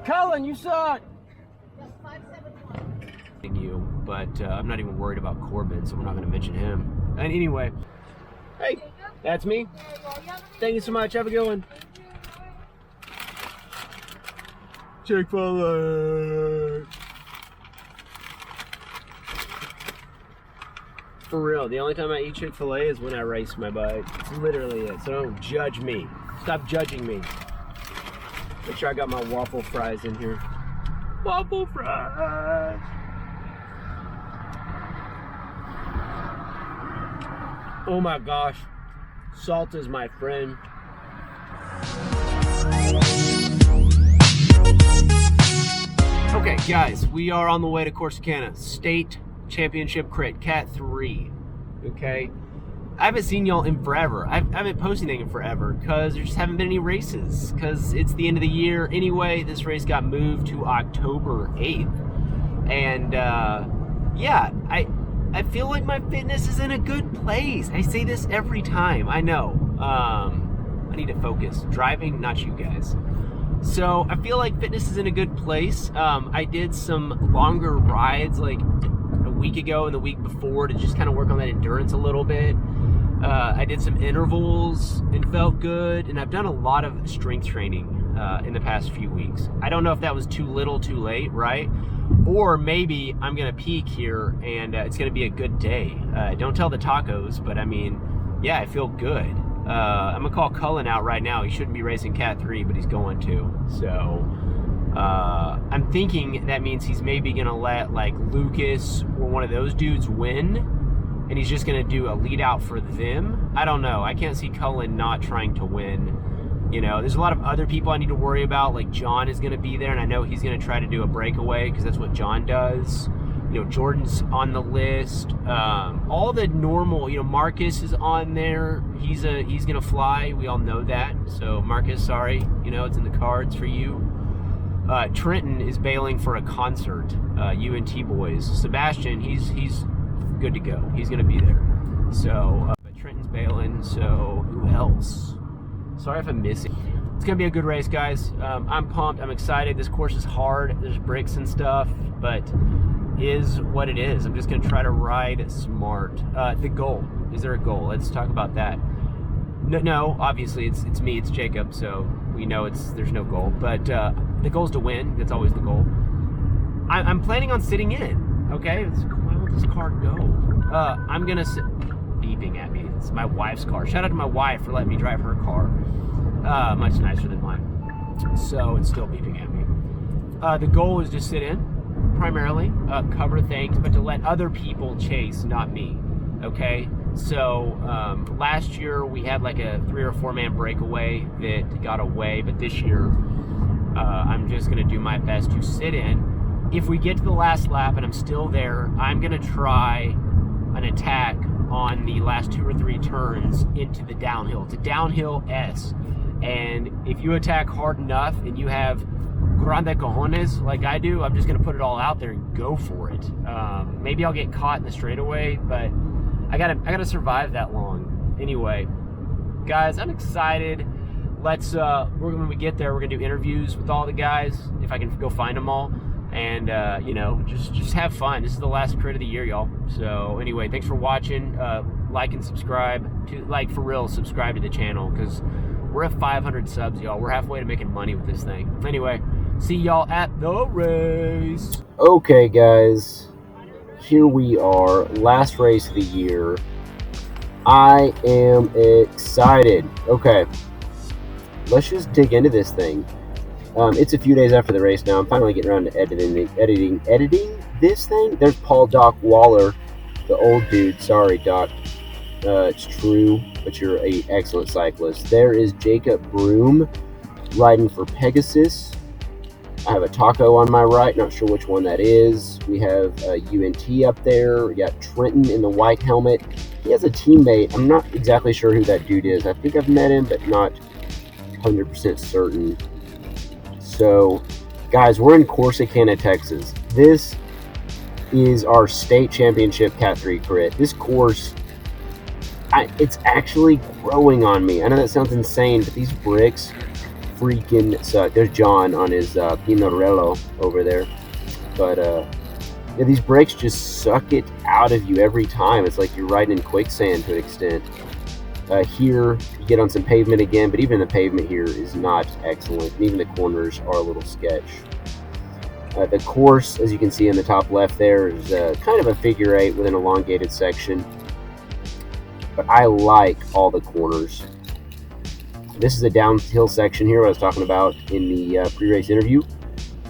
Cullen, you suck! You, but I'm not even worried about Corbin, so we're not going to mention him. And anyway, hey, that's me. Thank you so much. Have a good one. Chick-fil-A. For real, the only time I eat Chick-fil-A is when I race my bike. It's literally it, so don't judge me. Stop judging me. Make sure I got my waffle fries in here. Waffle fries! Oh my gosh, salt is my friend. Okay, guys, we are on the way to Corsicana State Championship Crit, CAT3. Okay, I haven't seen y'all in forever. I haven't posted anything in forever because there just haven't been any races because it's the end of the year. Anyway, this race got moved to October 8th. And yeah, I feel like my fitness is in a good place. I say this every time, I know. I need to focus. Driving, not you guys. So I feel like fitness is in a good place. I did some longer rides like a week ago and the week before to just kind of work on that endurance a little bit. I did some intervals and felt good, and I've done a lot of strength training in the past few weeks. I don't know if that was too little, too late, right? Or maybe I'm gonna peak here and it's gonna be a good day. Don't tell the tacos, but I mean, yeah, I feel good. I'm gonna call Cullen out right now. He shouldn't be racing CAT3, but he's going to. So I'm thinking that means he's maybe gonna let like Lucas or one of those dudes win, and he's just gonna do a lead out for them. I don't know. I can't see Cullen not trying to win. You know, there's a lot of other people I need to worry about. Like John is gonna be there, and I know he's gonna try to do a breakaway because that's what John does. You know, Jordan's on the list. All the normal, you know, Marcus is on there. He's gonna fly. We all know that. So Marcus, sorry, you know, it's in the cards for you. Trenton is bailing for a concert. UNT boys. Sebastian, he's good to go. He's gonna be there. So but Trenton's bailing. So who else? Sorry if I'm missing. It's gonna be a good race, guys. I'm pumped. I'm excited. This course is hard. There's bricks and stuff, but is what it is. I'm just gonna try to ride smart. The goal. Is there a goal? Let's talk about that. No, obviously it's me, it's Jacob, so we know there's no goal. But the goal is to win. That's always the goal. I'm planning on sitting in. Okay, why won't this car go? I'm gonna sit. Beeping at me. It's my wife's car. Shout out to my wife for letting me drive her car. Much nicer than mine. So it's still beeping at me. The goal is to sit in, primarily, cover things, but to let other people chase, not me. Okay? So last year we had like a 3 or 4 man breakaway that got away, but this year I'm just gonna do my best to sit in. If we get to the last lap and I'm still there, I'm gonna try an attack on the last 2 or 3 turns into the downhill. It's a downhill S. And if you attack hard enough and you have grande cojones like I do, I'm just gonna put it all out there and go for it. Maybe I'll get caught in the straightaway, but I gotta survive that long. Anyway, guys, I'm excited. When we get there, we're gonna do interviews with all the guys, if I can go find them all. And you know, just have fun. This is the last crit of the year, y'all. So anyway, thanks for watching. Like and subscribe for real, subscribe to the channel because we're at 500 subs, y'all. We're halfway to making money with this thing. Anyway, see y'all at the race. Okay, guys, here we are, last race of the year. I am excited. Okay, let's just dig into this thing. It's a few days after the race now. I'm finally getting around to editing this thing. There's Paul Doc Waller, the old dude. Sorry, Doc. It's true, but you're an excellent cyclist. There is Jacob Broom riding for Pegasus. I have a taco on my right. Not sure which one that is. We have UNT up there. We got Trenton in the white helmet. He has a teammate. I'm not exactly sure who that dude is. I think I've met him, but not 100% certain. So, guys, we're in Corsicana, Texas. This is our state championship CAT3 crit. This course, it's actually growing on me. I know that sounds insane, but these bricks freaking suck. There's John on his Pinarello over there. But yeah, these brakes just suck it out of you every time. It's like you're riding in quicksand to an extent. Here, you get on some pavement again, but even the pavement here is not excellent. And even the corners are a little sketch. The course, as you can see in the top left there, is kind of a figure eight with an elongated section. But I like all the corners. This is the downhill section here I was talking about in the pre-race interview.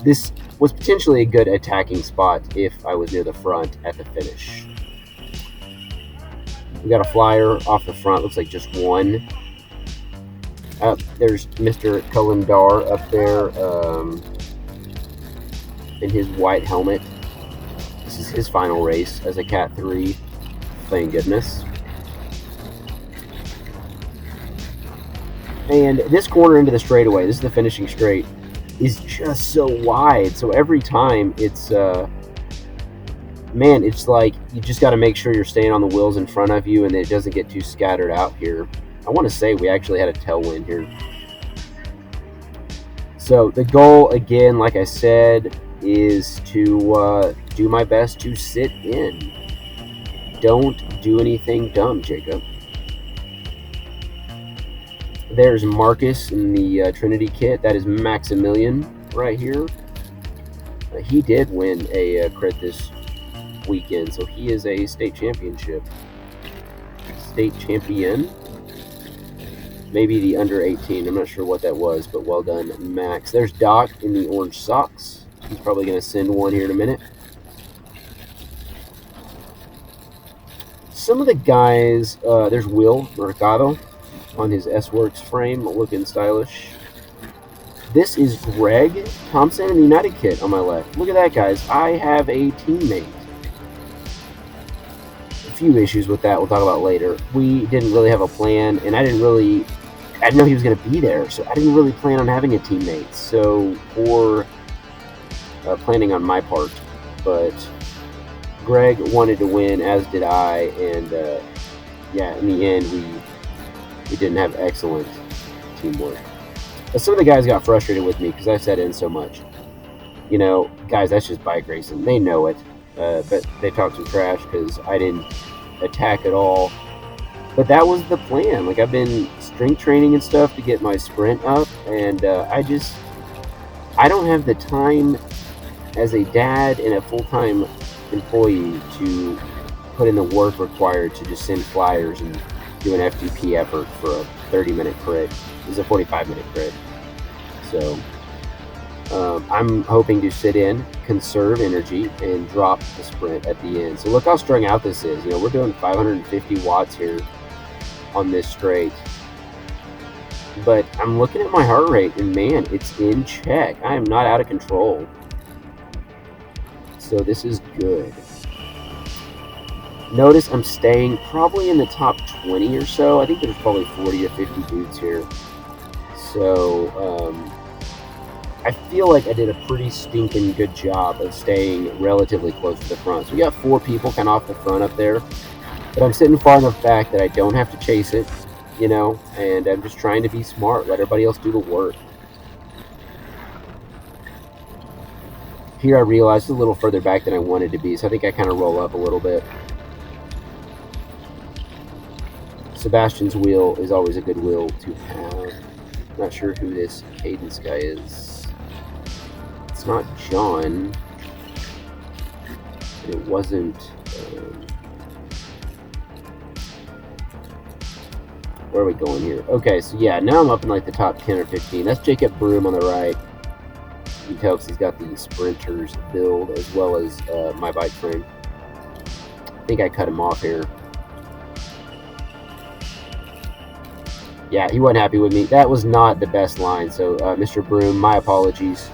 This was potentially a good attacking spot if I was near the front at the finish. We got a flyer off the front, looks like just one. There's Mr. Kalimdar up there in his white helmet. This is his final race as a CAT3, thank goodness. And this corner into the straightaway, this is the finishing straight, is just so wide. So every time it's, man, it's like you just got to make sure you're staying on the wheels in front of you and it doesn't get too scattered out here. I want to say we actually had a tailwind here. So the goal, again, like I said, is to do my best to sit in. Don't do anything dumb, Jacob. There's Marcus in the Trinity kit. That is Maximilian right here. He did win a crit this weekend, so he is a state champion. Maybe the under 18. I'm not sure what that was, but well done, Max. There's Doc in the orange socks. He's probably going to send one here in a minute. Some of the guys, there's Will Mercado on his S-Works frame, looking stylish. This is Greg Thompson in the United kit on my left. Look at that, guys. I have a teammate. A few issues with that we'll talk about later. We didn't really have a plan, and I didn't know he was going to be there, so I didn't really plan on having a teammate. So, or planning on my part. But Greg wanted to win, as did I, and yeah, in the end, we didn't have excellent teamwork. Some of the guys got frustrated with me because I sat in so much. You know, guys, that's just bike racing. They know it, but they talk some trash because I didn't attack at all. But that was the plan. Like, I've been strength training and stuff to get my sprint up, and I don't have the time as a dad and a full-time employee to put in the work required to just send flyers and do an FTP effort for a 30-minute crit. This is a 45-minute crit. So I'm hoping to sit in, conserve energy, and drop the sprint at the end. So look how strung out this is. You know, we're doing 550 watts here on this straight. But I'm looking at my heart rate, and man, it's in check. I am not out of control. So this is good. Notice I'm staying probably in the top 20 or so. I think there's probably 40 to 50 dudes here. So I feel like I did a pretty stinking good job of staying relatively close to the front. So we got 4 people kind of off the front up there. But I'm sitting far enough back that I don't have to chase it, you know, and I'm just trying to be smart, let everybody else do the work. Here I realized it's a little further back than I wanted to be, so I think I kind of roll up a little bit. Sebastian's wheel is always a good wheel to have. Not sure who this Cadence guy is. It's not John. And it wasn't... where are we going here? Okay, so yeah, now I'm up in like the top 10 or 15. That's Jacob Broom on the right. You can tell because he's got the Sprinters build as well as my bike frame. I think I cut him off here. Yeah, he wasn't happy with me. That was not the best line. So, Mr. Broom, my apologies.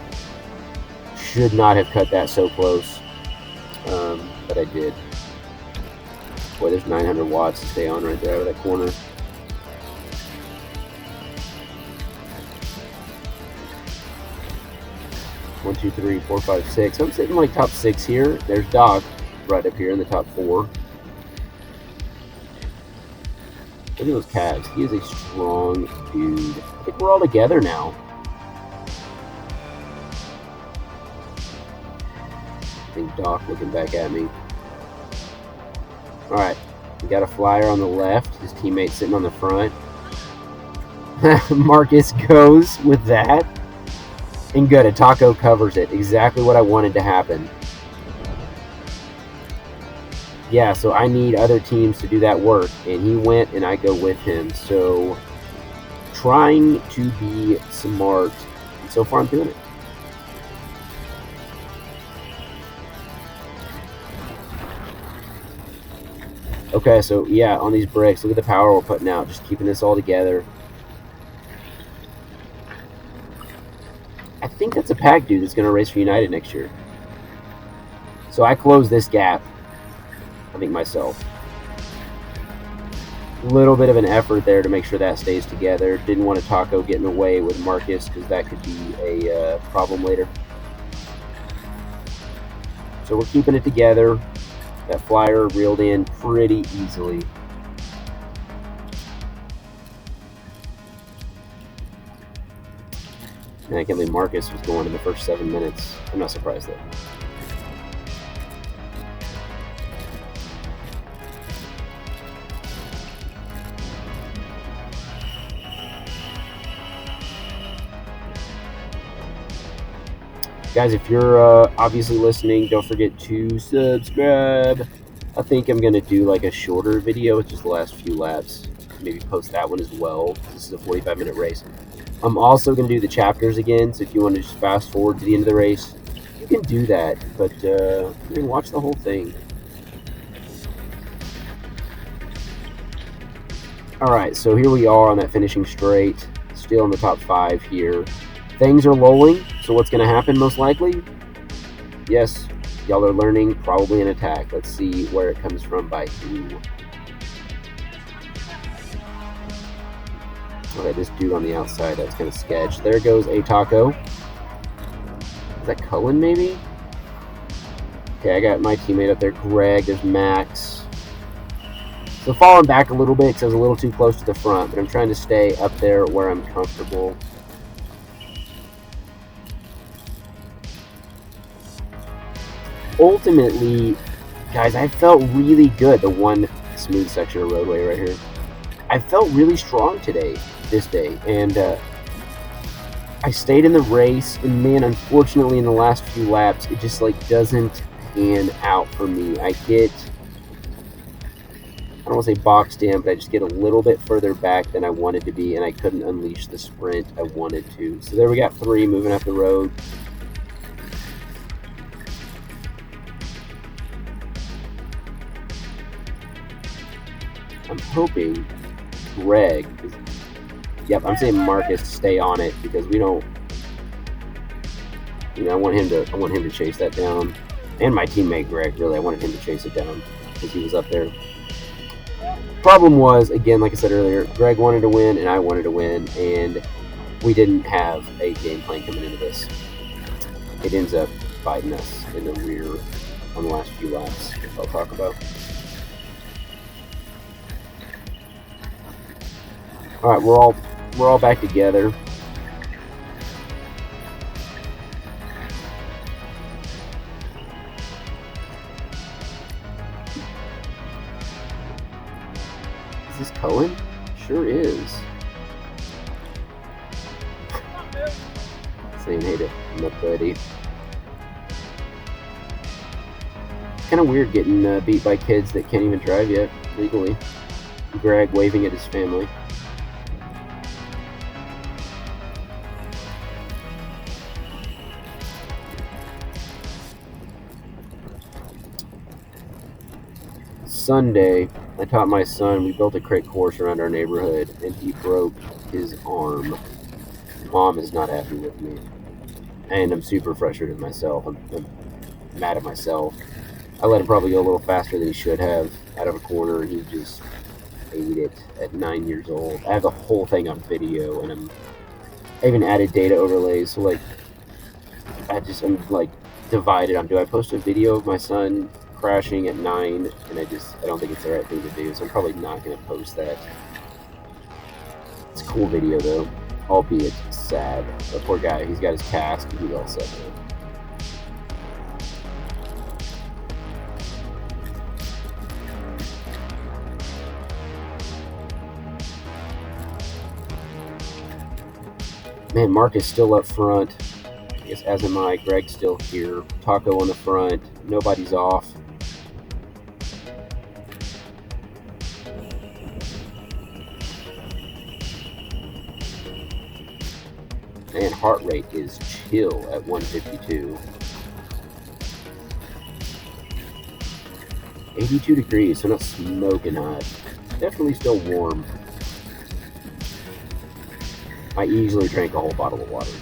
Should not have cut that so close. But I did. Boy, there's 900 watts to stay on right there out of that corner. One, two, three, four, five, six. I'm sitting like top 6 here. There's Doc right up here in the top 4. Look at those calves. He is a strong dude. I think we're all together now. think Doc looking back at me. Alright, we got a flyer on the left. His teammate sitting on the front. Marcus goes with that. And good, a taco covers it. Exactly what I wanted to happen. Yeah, so I need other teams to do that work. And he went and I go with him. So trying to be smart. And so far I'm doing it. Okay, so yeah, on these bricks, look at the power we're putting out. Just keeping this all together. I think that's a pack dude that's going to race for United next year. So I closed this gap, I think, myself. A little bit of an effort there to make sure that stays together. Didn't want a taco getting away with Marcus because that could be a problem later. So we're keeping it together. That flyer reeled in pretty easily. And I can't believe Marcus was going in the first 7 minutes. I'm not surprised though. Guys, if you're obviously listening, don't forget to subscribe. I think I'm going to do like a shorter video with just the last few laps. Maybe post that one as well. This is a 45-minute race. I'm also going to do the chapters again, so if you want to just fast forward to the end of the race, you can do that. But you can watch the whole thing. Alright, so here we are on that finishing straight. Still in the top 5 here. Things are lulling, so what's going to happen most likely? Yes, y'all are learning, probably an attack. Let's see where it comes from by who. Okay, this dude on the outside, that was kind of sketch. There goes a taco. Is that Cullen, maybe? Okay, I got my teammate up there, Greg. There's Max. So falling back a little bit because I was a little too close to the front, but I'm trying to stay up there where I'm comfortable. Ultimately, guys, I felt really good. The one smooth section of roadway right here. I felt really strong today, this day, and I stayed in the race, and man, unfortunately in the last few laps, it just like doesn't pan out for me. I get, I don't want to say boxed in, but I just get a little bit further back than I wanted to be, and I couldn't unleash the sprint I wanted to. So there we got 3 moving up the road. I'm hoping Greg is, yep, I'm saying Marcus to stay on it because we don't, you know, I want him to chase that down. And my teammate Greg, really, I wanted him to chase it down because he was up there. Problem was, again, like I said earlier, Greg wanted to win and I wanted to win, and we didn't have a game plan coming into this. It ends up biting us in the rear on the last few laps, which I'll talk about. All right, we're all back together. Is this Cohen? Sure is. Saying hey to my buddy. Kind of weird getting beat by kids that can't even drive yet legally. Greg waving at his family. Sunday, I taught my son, we built a crate course around our neighborhood, and he broke his arm. Mom is not happy with me, and I'm super frustrated with myself. I'm mad at myself. I let him probably go a little faster than he should have out of a corner, and he just ate it at 9 years old. I have the whole thing on video, and I even added data overlays, so like, I'm like divided on, do I post a video of my son crashing at 9, and I don't think it's the right thing to do, so I'm probably not going to post that. It's a cool video though, albeit sad. The poor guy, he's got his cast, and he's all set there. Man, Mark is still up front. I guess as am I. Greg's still here. Taco on the front. Nobody's off. And heart rate is chill at 152. 82 degrees, so not smoking hot. Definitely still warm. I easily drank a whole bottle of water in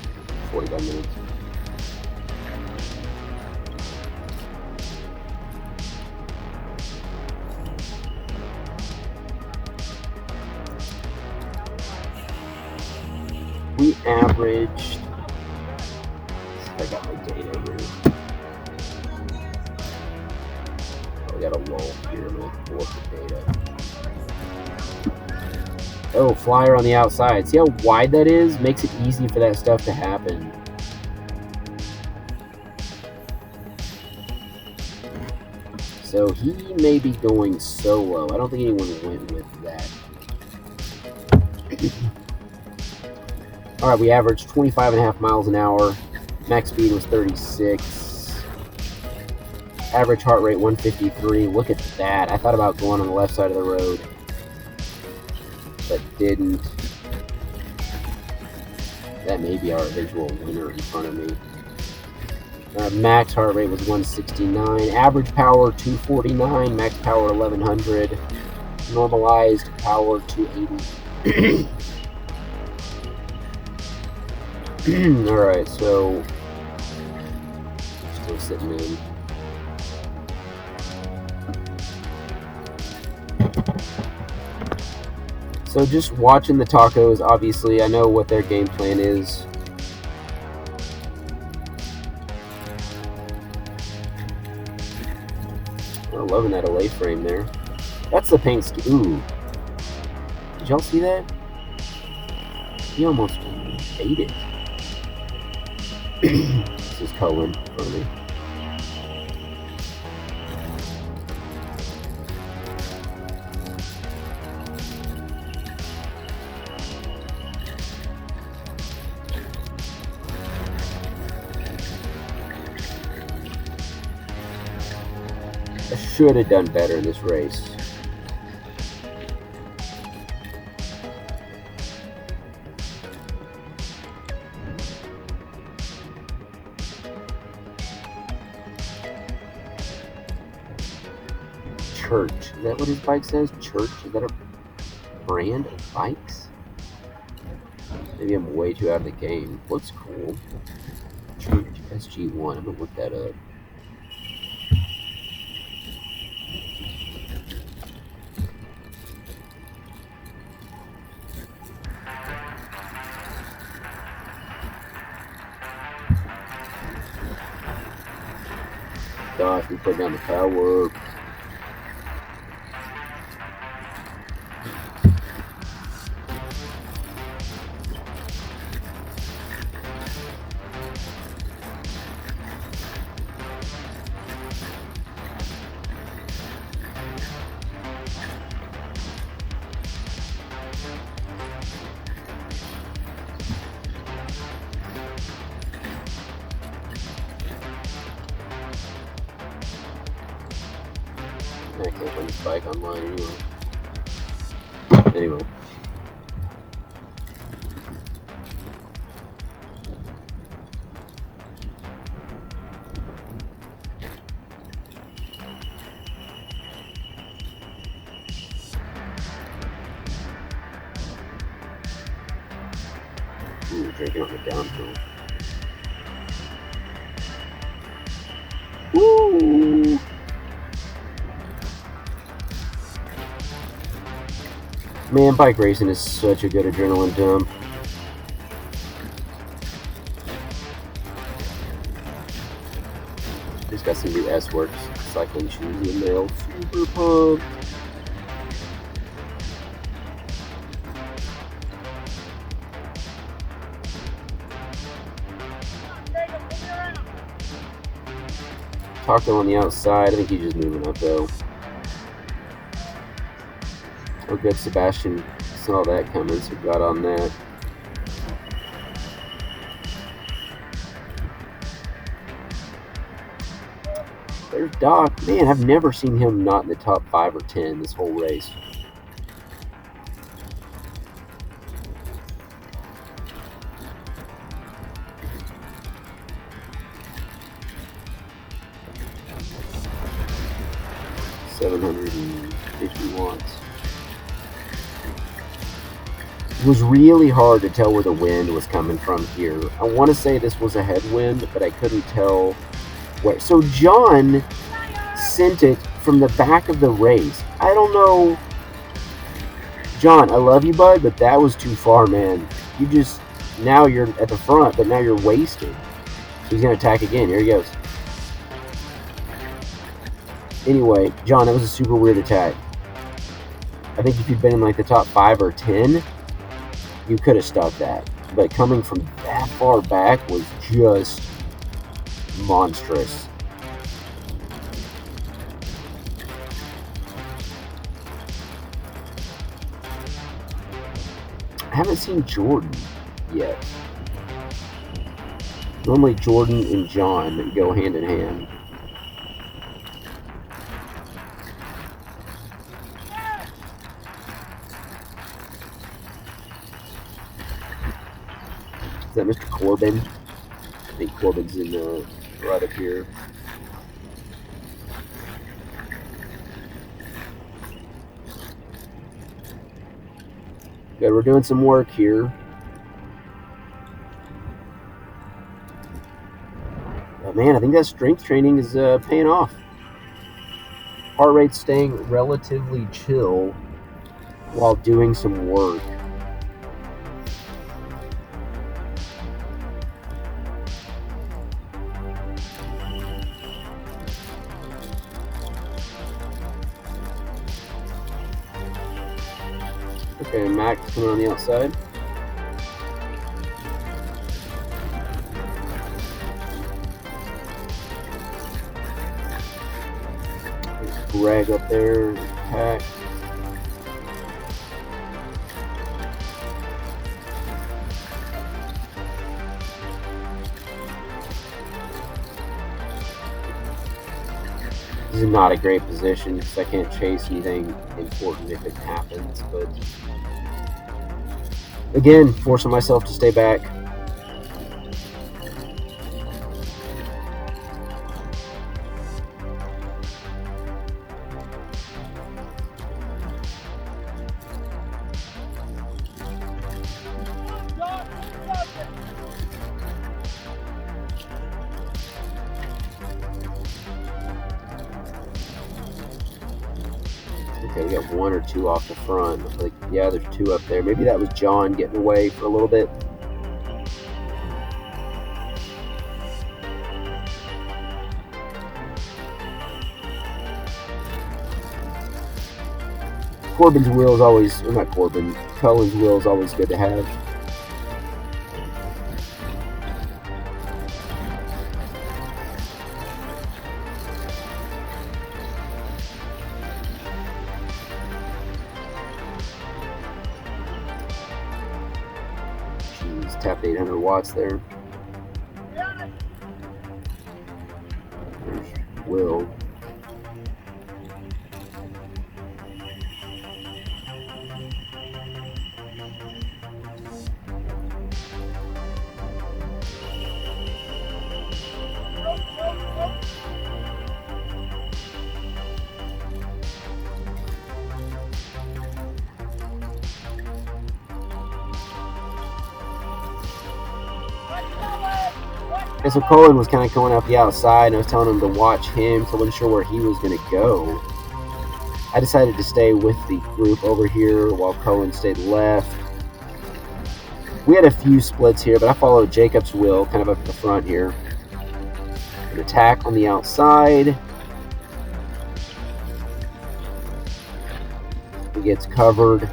45 minutes. We averaged, I got my data here. I got a lull here, I'm gonna pull up the data. Oh, flyer on the outside. See how wide that is? Makes it easy for that stuff to happen. So he may be going solo. I don't think anyone went with that. Alright, we averaged 25.5 miles an hour. Max speed was 36. Average heart rate 153. Look at that. I thought about going on the left side of the road, but didn't. That may be our eventual winner in front of me. Max heart rate was 169. Average power 249. Max power 1100. Normalized power 280. Alright, so still sitting in. So just watching the tacos, obviously I know what their game plan is. I'm loving that LA frame there. That's the paint scheme. Ooh. Did y'all see that? He almost ate it. This is Cohen for me. I should have done better in this race. Church. Is that what his bike says? Church? Is that a brand of bikes? Maybe I'm way too out of the game. Looks cool. Church SG1. I'm gonna look that up. Gosh, we put down the power. I can't find this bike online anyway. Anyway. Ooh, drinking on the downhill. Woo! Man, bike racing is such a good adrenaline dump. Just got some new S-Works cycling shoes in there. Super pumped. Taco on the outside. I think he's just moving up though. Oh good, Sebastian saw that coming, so got on that. There's Doc. Man, I've never seen him not in the top 5 or 10 this whole race. $750 It was really hard to tell where the wind was coming from here. I want to say this was a headwind, but I couldn't tell where. So John sent it from the back of the race. I don't know. John, I love you, bud, but that was too far, man. You just, now you're at the front, but now you're wasted. So he's going to attack again. Here he goes. Anyway, John, that was a super weird attack. I think if you'd been in like the top 5 or 10, you could have stopped that. But coming from that far back was just monstrous. I haven't seen Jordan yet. Normally Jordan and John go hand in hand. Is that Mr. Corbin? I think Corbin's in right up here. Good, we're doing some work here. But man, I think that strength training is paying off. Heart rate's staying relatively chill while doing some work. Okay, Max coming on the outside. There's Greg up there, Pack. This is not a great position because I can't chase anything important if it happens, but again, forcing myself to stay back. Okay, we got 1 or 2 off the front. Like, yeah, there's 2 up there. Maybe that was John getting away for a little bit. Corbin's wheel is always, or not Corbin, Cullen's wheel is always good to have. Jeez, tapped 800 watts there. There's Will. And so Cullen was kind of going out the outside, and I was telling him to watch him, so I wasn't sure where he was going to go. I decided to stay with the group over here while Cullen stayed left. We had a few splits here, but I followed Jacob's wheel kind of up the front here. An attack on the outside. He gets covered.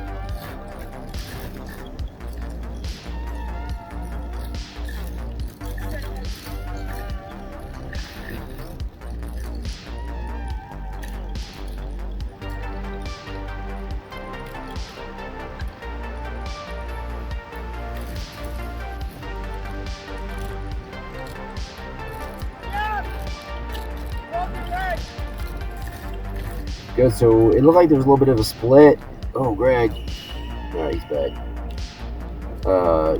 Good. So it looked like there was a little bit of a split. Oh, Greg. Alright, he's back.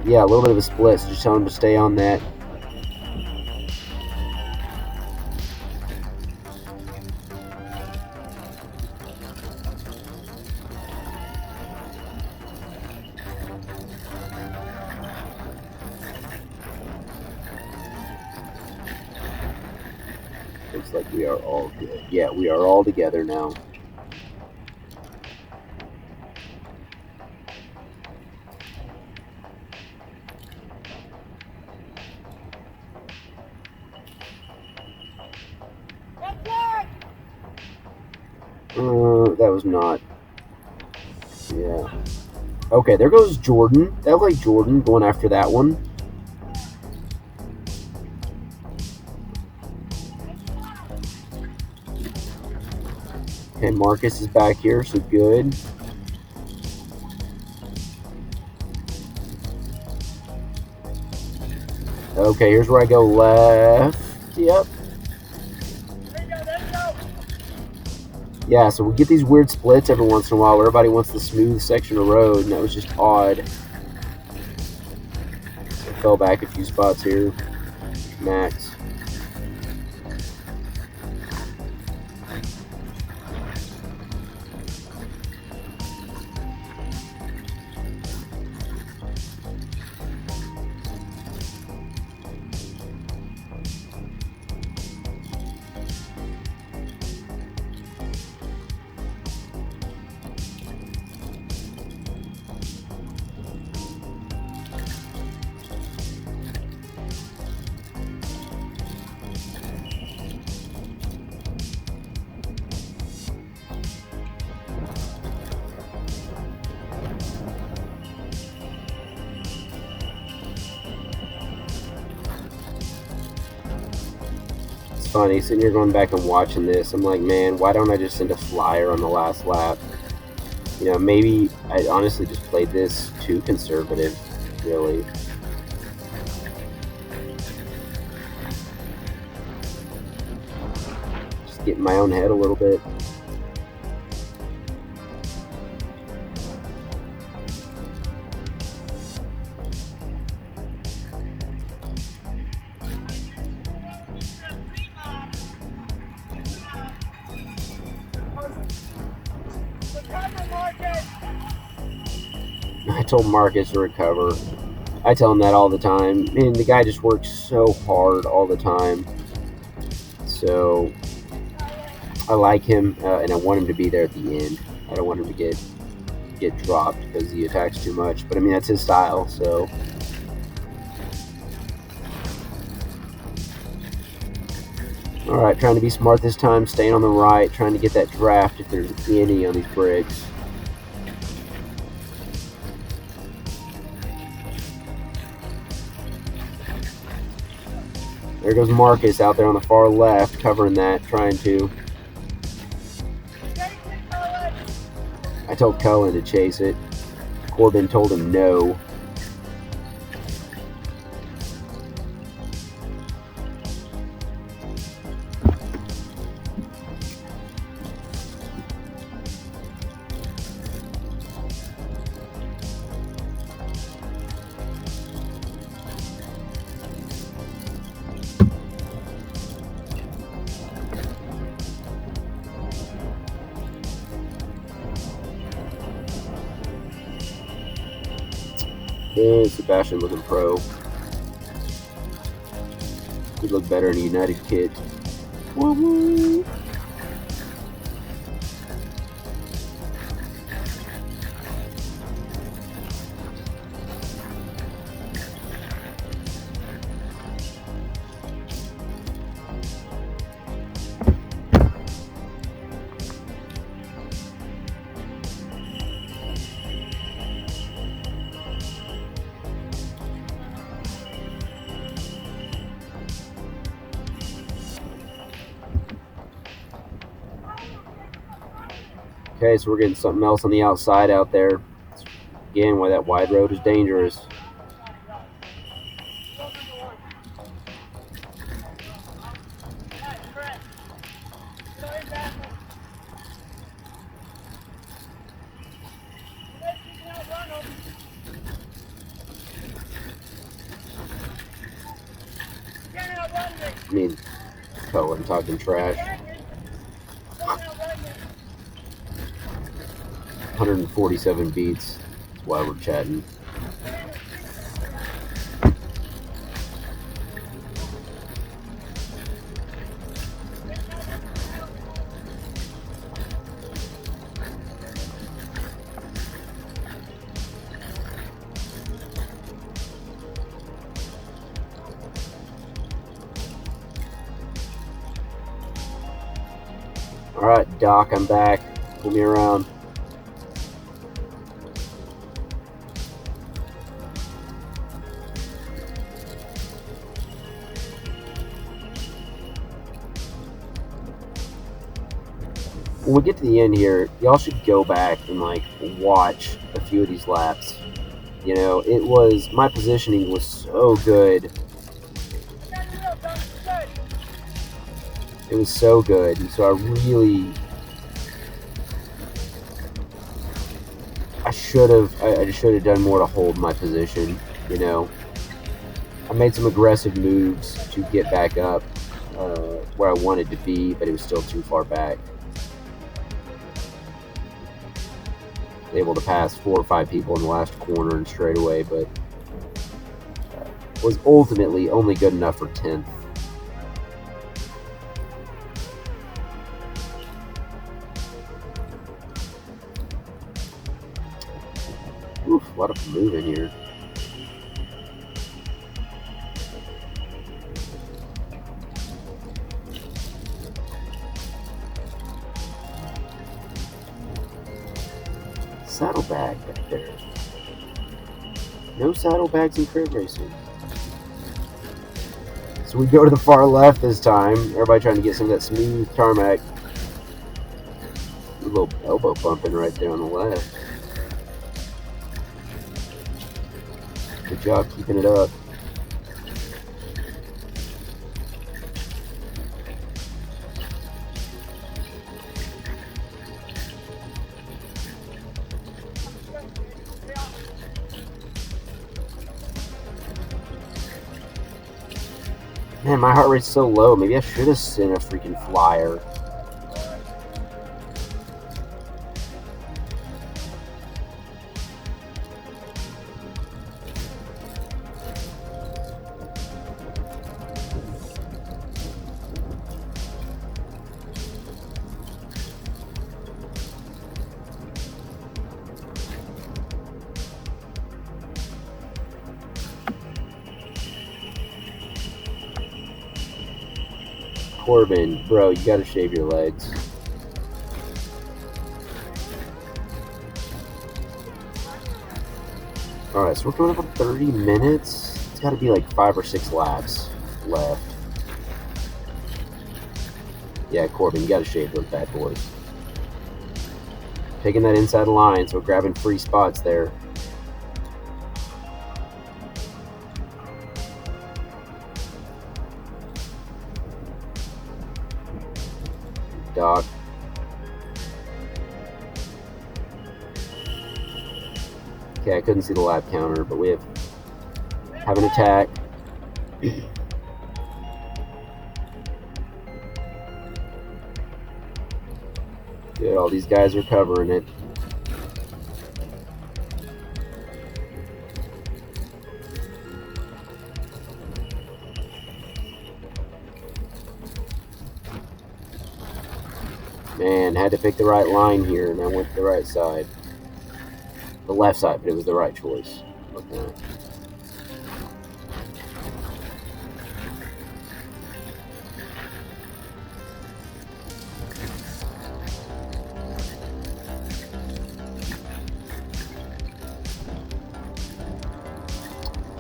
Yeah, a little bit of a split. So just tell him to stay on that. Looks like we are all good. Yeah, we are all together now. That was not. Yeah. Okay, there goes Jordan. That looked like Jordan going after that one. Okay, Marcus is back here, so good. Okay, here's where I go left. Yep. Yeah, so we get these weird splits every once in a while where everybody wants the smooth section of road, and that was just odd. I fell back a few spots here. Max. Funny sitting here going back and watching this. I'm like, man, why don't I just send a flyer on the last lap? You know, maybe I honestly just played this too conservative, really. Just get in my own head a little bit. I told Marcus to recover. I tell him that all the time. Man, the guy just works so hard all the time. So I like him, and I want him to be there at the end. I don't want him to get dropped because he attacks too much. But I mean, that's his style. So all right, trying to be smart this time. Staying on the right, trying to get that draft if there's any on these bricks. There goes Marcus out there on the far left, covering that, trying to. I told Cullen to chase it. Corbin told him no. And Sebastian looking pro. He'd look better in a United kit. Woo-woo. Okay, so we're getting something else on the outside out there. Again, why that wide road is dangerous. I mean, oh, I'm talking trash. 147 beats. That's why we're chatting. All right, Doc, I'm back. Pull me around. When we get to the end here, y'all should go back and like watch a few of these laps. You know, it was, my positioning was so good. It was so good, and so I just should have done more to hold my position. You know, I made some aggressive moves to get back up where I wanted to be, but it was still too far back. Able to pass 4 or 5 people in the last corner and straightaway, but was ultimately only good enough for 10th. Oof, a lot of moving here. Saddlebag back there. No saddlebags in crib racing. So we go to the far left this time. Everybody trying to get some of that smooth tarmac. A little elbow bumping right there on the left. Good job keeping it up. Man, my heart rate's so low. Maybe I should have sent a freaking flyer. Corbin, bro, you gotta shave your legs. Alright, so we're coming up on 30 minutes. It's gotta be like 5 or 6 laps left. Yeah, Corbin, you gotta shave those bad boys. Taking that inside line, so we're grabbing free spots there. Doc. Okay, I couldn't see the lap counter, but we have an attack. Good, all these guys are covering it. Man, had to pick the right line here, and I went to the right side. The left side, but it was the right choice. Okay.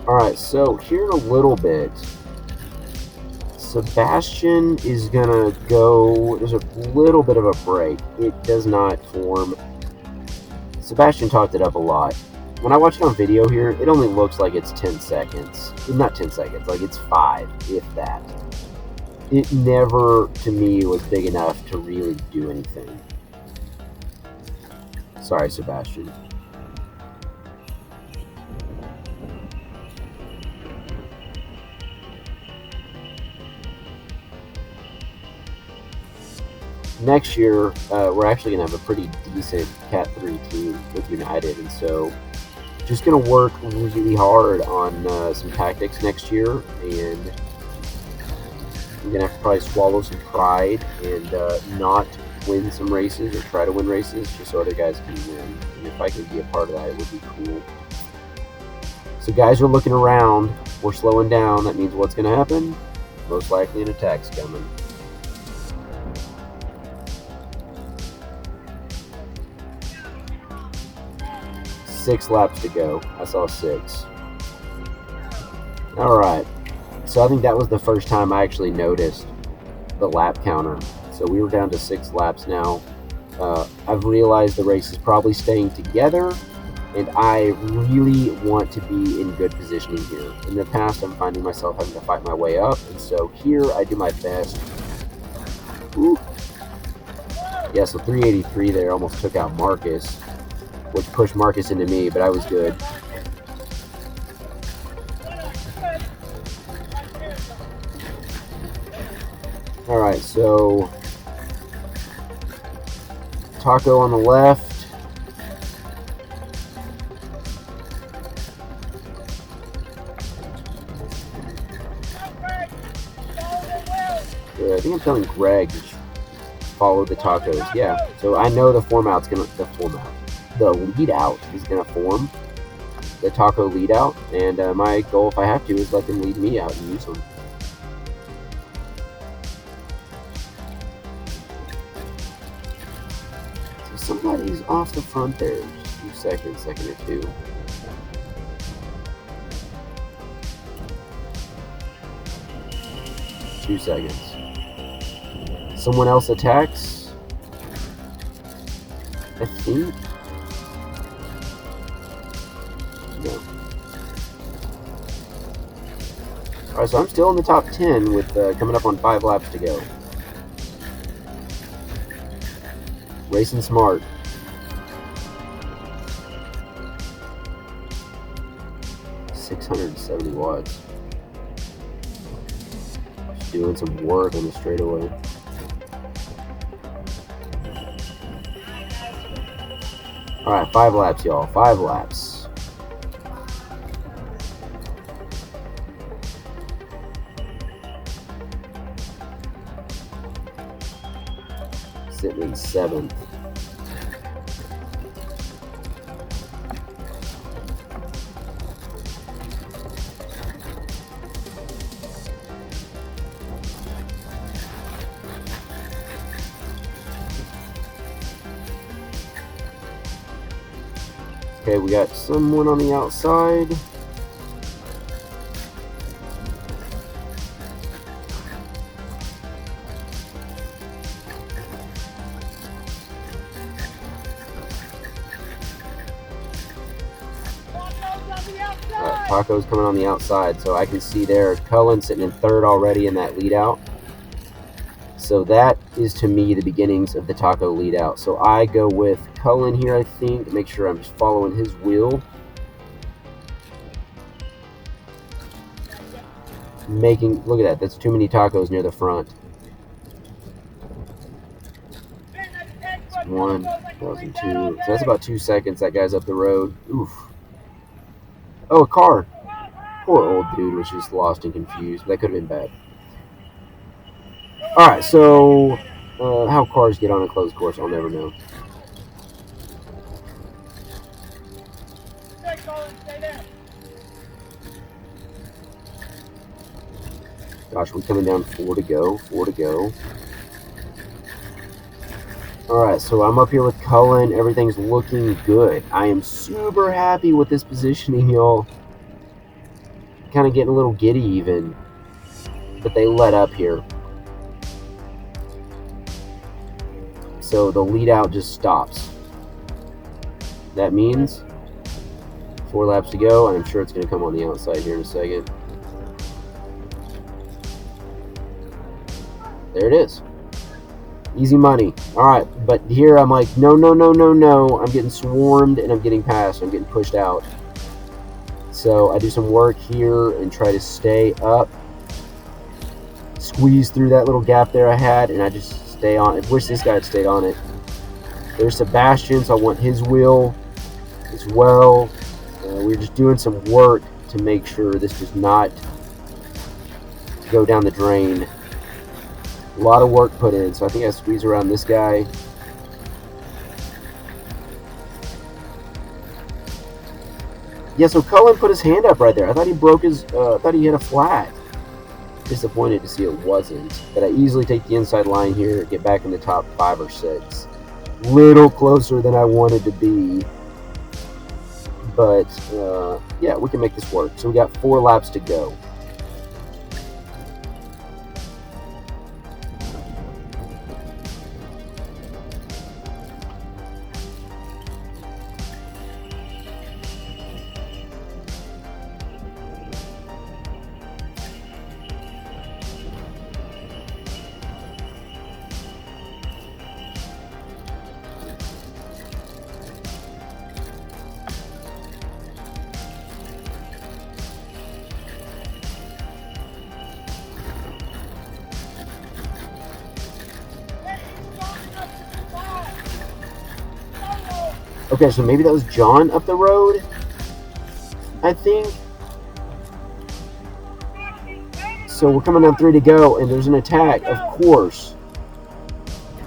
Alright, so here in a little bit, Sebastian is gonna go. There's a little bit of a break. It does not form. Sebastian talked it up a lot. When I watch it on video here, it only looks like it's 10 seconds. Not 10 seconds, like it's 5, if that. It never, to me, was big enough to really do anything. Sorry, Sebastian. next year, we're actually going to have a pretty decent CAT3 team with United. And so just going to work really hard on some tactics next year. And I'm going to have to probably swallow some pride and not win some races or try to win races just so other guys can win. And if I could be a part of that, it would be cool. So guys are looking around. We're slowing down. That means what's going to happen? Most likely an attack's coming. Six laps to go. I saw 6. Alright. So I think that was the first time I actually noticed the lap counter. So we were down to 6 laps now. I've realized the race is probably staying together, and I really want to be in good positioning here. In the past, I'm finding myself having to fight my way up, and so here I do my best. Ooh. Yeah, so 383 there almost took out Marcus, which pushed Marcus into me, but I was good. Alright, so Taco on the left. I think I'm telling Greg to follow the tacos. Yeah, so I know the lead out is gonna form the taco lead out, and my goal, if I have to, is let them lead me out and use them. So somebody's off the front there. Just a few seconds, second or two. Two seconds. Someone else attacks, I think. No. Alright, so I'm still in the top 10 with coming up on 5 laps to go. Racing smart. $670 watts. Just doing some work on the straightaway. Alright, 5 laps, y'all. 5 laps. Sitting in 7th. Okay, we got someone on the outside. Taco's coming on the outside, so I can see there Cullen sitting in 3rd already in that lead out. So that is, to me, the beginnings of the Taco lead out. So I go with Cullen here, I think, to make sure I'm just following his wheel. Look at that, that's too many tacos near the front. That's 1, that was 2. So that's about 2 seconds, that guy's up the road. Oof. Oh, a car. Poor old dude was just lost and confused. That could have been bad. Alright, so how cars get on a closed course, I'll never know. Gosh, we're coming down 4 to go. 4 to go. Alright, so I'm up here with Cullen. Everything's looking good. I am super happy with this positioning, y'all. Kind of getting a little giddy even. But they let up here. So the lead out just stops. That means 4 laps to go, and I'm sure it's going to come on the outside here in a second. There it is. Easy money. Alright, but here I'm like, no. I'm getting swarmed and I'm getting passed. I'm getting pushed out. So I do some work here and try to stay up. Squeeze through that little gap there I had, and I just stay on it. Wish this guy had stayed on it. There's Sebastian, so I want his wheel as well. We're just doing some work to make sure this does not go down the drain. A lot of work put in, so I think I squeeze around this guy. Yeah, so Cullen put his hand up right there. I thought he broke his, I thought he hit a flat. Disappointed to see it wasn't. But I easily take the inside line here, get back in the top 5 or 6. Little closer than I wanted to be. But, yeah, we can make this work. So we got 4 laps to go. Okay, so maybe that was John up the road, I think. So we're coming down 3 to go, and there's an attack, of course.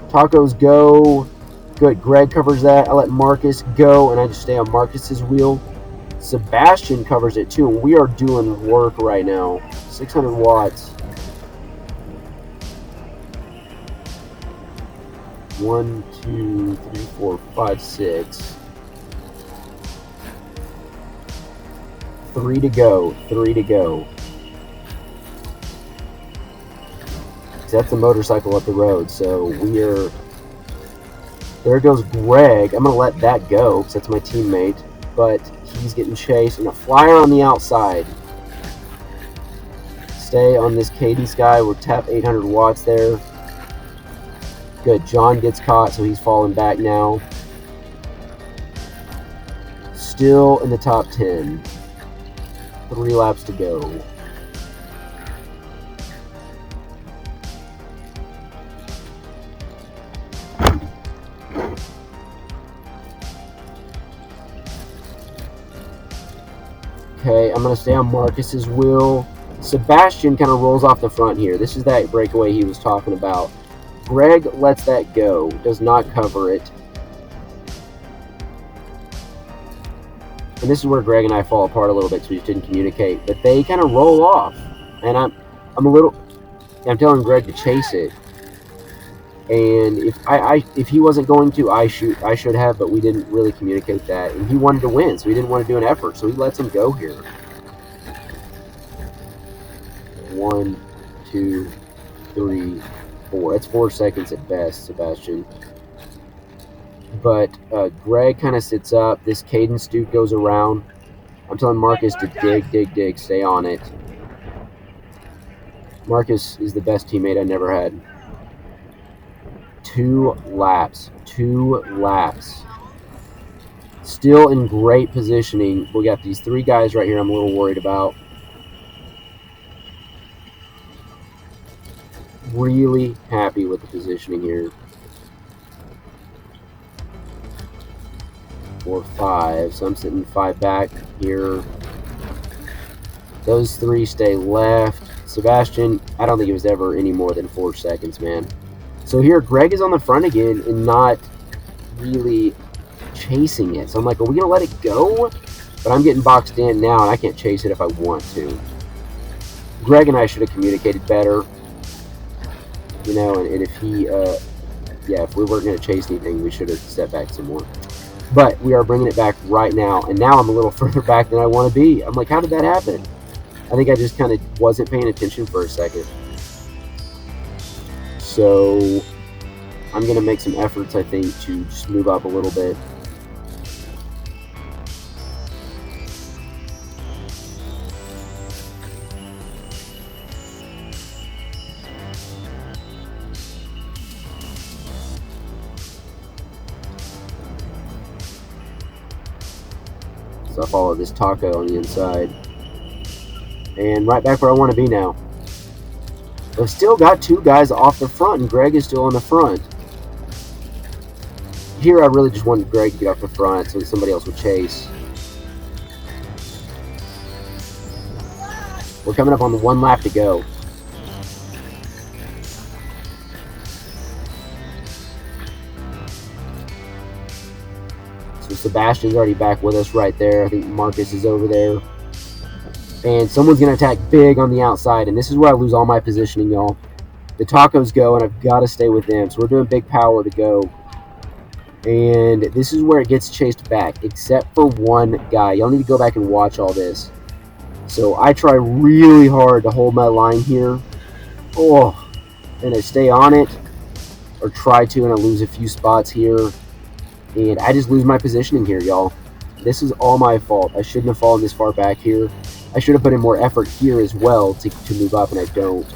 Tacos go. Good, Greg covers that. I let Marcus go, and I just stay on Marcus's wheel. Sebastian covers it too, and we are doing work right now. 600 watts. 1, 2, 3, 4, 5, 6. 3 to go. 3 to go. That's the motorcycle up the road, so we're... There goes Greg. I'm going to let that go, because that's my teammate. But he's getting chased, and a flyer on the outside. Stay on this Cadence guy. We're tap 800 watts there. Good. John gets caught, so he's falling back now. Still in the top 10. 3 laps to go. Okay, I'm going to stay on Marcus's wheel. Sebastian kind of rolls off the front here. This is that breakaway he was talking about. Greg lets that go. Does not cover it. And this is where Greg and I fall apart a little bit, so we just didn't communicate. But they kind of roll off. And I'm telling Greg to chase it. And if he wasn't going to, I should have, but we didn't really communicate that. And he wanted to win, so he didn't want to do an effort, so he lets him go here. 1, 2, 3, 4. That's 4 seconds at best, Sebastian. But Greg kind of sits up. This Cadence dude goes around. I'm telling Marcus to dig, stay on it. Marcus is the best teammate I never had. 2 laps. 2 laps. Still in great positioning. We got these 3 guys right here I'm a little worried about. Really happy with the positioning here. 4, 5. So I'm sitting 5 back here. Those 3 stay left. Sebastian, I don't think it was ever any more than 4 seconds, man. So here, Greg is on the front again and not really chasing it. So I'm like, are we going to let it go? But I'm getting boxed in now, and I can't chase it if I want to. Greg and I should have communicated better. You know, and if he, yeah, if we weren't going to chase anything, we should have stepped back some more. But we are bringing it back right now, and now I'm a little further back than I want to be. I'm like, how did that happen? I think I just kind of wasn't paying attention for a second. So I'm going to make some efforts, I think, to just move up a little bit. So I follow this taco on the inside. And right back where I want to be now. I've still got 2 guys off the front, and Greg is still on the front. Here, I really just wanted Greg to get off the front so somebody else would chase. We're coming up on the 1 lap to go. So Sebastian's already back with us right there. I think Marcus is over there. And someone's going to attack big on the outside, and this is where I lose all my positioning, y'all. The tacos go, and I've got to stay with them. So we're doing big power to go. And this is where it gets chased back, except for one guy. Y'all need to go back and watch all this. So I try really hard to hold my line here. Oh, and I stay on it, or try to, and I lose a few spots here. And I just lose my positioning here, y'all. This is all my fault. I shouldn't have fallen this far back here. I should have put in more effort here as well to move up, and I don't.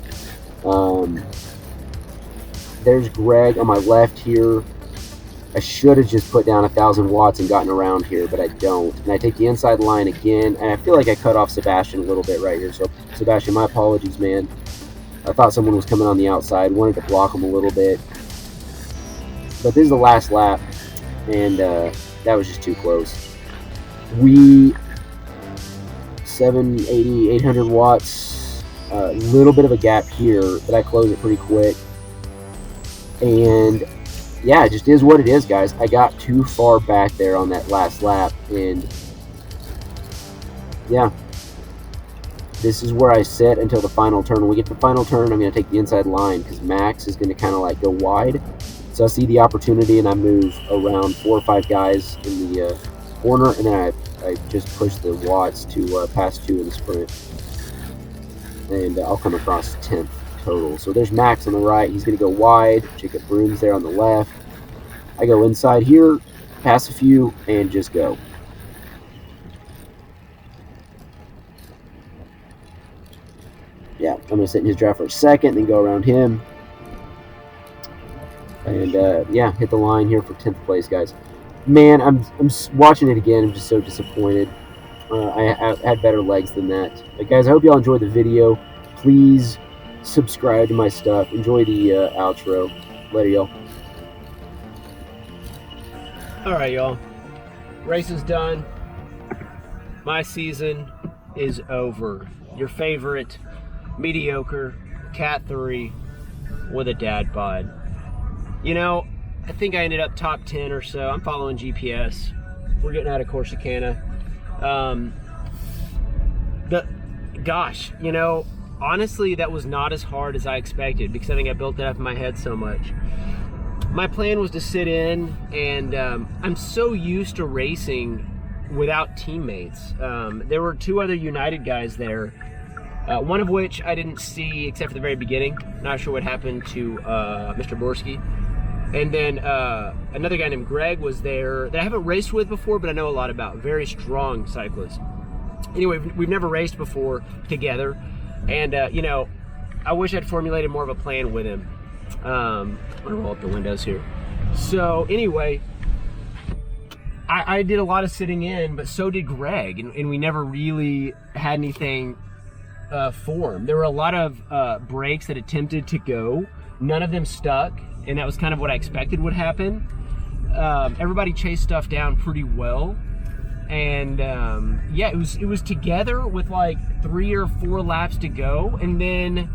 There's Greg on my left here. I should have just put down 1,000 watts and gotten around here, but I don't. And I take the inside line again, and I feel like I cut off Sebastian a little bit right here. So, Sebastian, my apologies, man. I thought someone was coming on the outside. Wanted to block him a little bit. But this is the last lap, and that was just too close. We 780, 800 watts. A little bit of a gap here, but I close it pretty quick. And yeah, it just is what it is, guys. I got too far back there on that last lap, and yeah, this is where I sit until the final turn. When we get to the final turn, I'm going to take the inside line because Max is going to kind of like go wide. So I see the opportunity, and I move around 4 or 5 guys in the corner, and then I just push the watts to pass 2 in the sprint, and I'll come across 10th. Total. So there's Max on the right. He's going to go wide. Jacob Broom's there on the left. I go inside here, pass a few, and just go. Yeah, I'm going to sit in his draft for a second, then go around him. And, yeah, hit the line here for 10th place, guys. Man, I'm watching it again. I'm just so disappointed. I had better legs than that. But, guys, I hope y'all enjoyed the video. Please subscribe to my stuff. Enjoy the outro. Later, y'all. Alright, y'all. Race is done. My season is over. Your favorite mediocre CAT3 with a dad bod. You know, I think I ended up top 10 or so. I'm following GPS. We're getting out of Corsicana. Gosh, you know, honestly, that was not as hard as I expected because I think I built it up in my head so much. My plan was to sit in, and I'm so used to racing without teammates. There were 2 other United guys there, one of which I didn't see except for the very beginning. Not sure what happened to Mr. Borski. And then another guy named Greg was there that I haven't raced with before, but I know a lot about. Very strong cyclist. Anyway, we've never raced before together. And, you know, I wish I'd formulated more of a plan with him. I'm going to roll up the windows here. So, anyway, I did a lot of sitting in, but so did Greg. And we never really had anything form. There were a lot of breaks that attempted to go. None of them stuck. And that was kind of what I expected would happen. Everybody chased stuff down pretty well. And yeah, it was together with like 3 or 4 laps to go, and then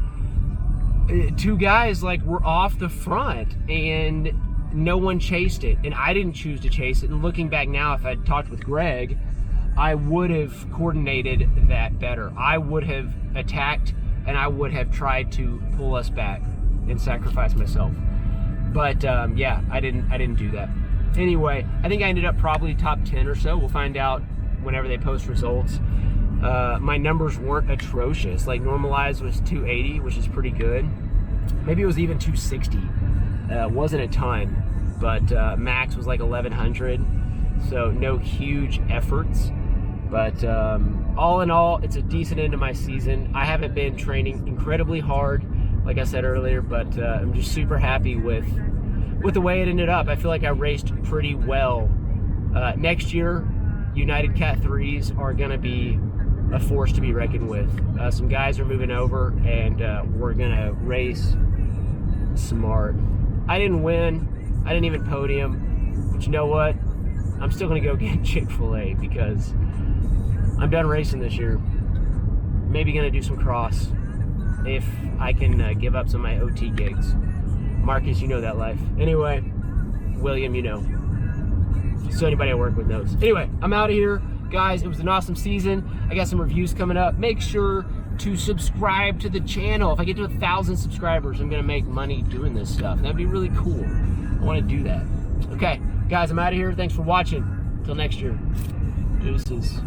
2 guys like were off the front, and no one chased it, and I didn't choose to chase it. And looking back now, if I'd talked with Greg, I would have coordinated that better. I would have attacked, and I would have tried to pull us back and sacrifice myself. But yeah, I didn't do that. Anyway, I think I ended up probably top 10 or so. We'll find out whenever they post results. My numbers weren't atrocious. Like normalized was 280, which is pretty good. Maybe it was even 260. Wasn't a ton, but max was like 1100. So no huge efforts. But all in all, it's a decent end to my season. I haven't been training incredibly hard, like I said earlier, but I'm just super happy with the way it ended up. I feel like I raced pretty well. Next year, United CAT3s are going to be a force to be reckoned with. Some guys are moving over, and we're gonna race smart. I didn't win. I didn't even podium. But you know what? I'm still gonna go get Chick-fil-A because I'm done racing this year. Maybe gonna do some cross if I can give up some of my OT gigs. Marcus, you know that life. Anyway, William, you know. So anybody I work with knows. Anyway, I'm out of here. Guys, it was an awesome season. I got some reviews coming up. Make sure to subscribe to the channel. If I get to 1,000 subscribers, I'm gonna make money doing this stuff. That'd be really cool. I wanna do that. Okay, guys, I'm out of here. Thanks for watching. Until next year. Deuces.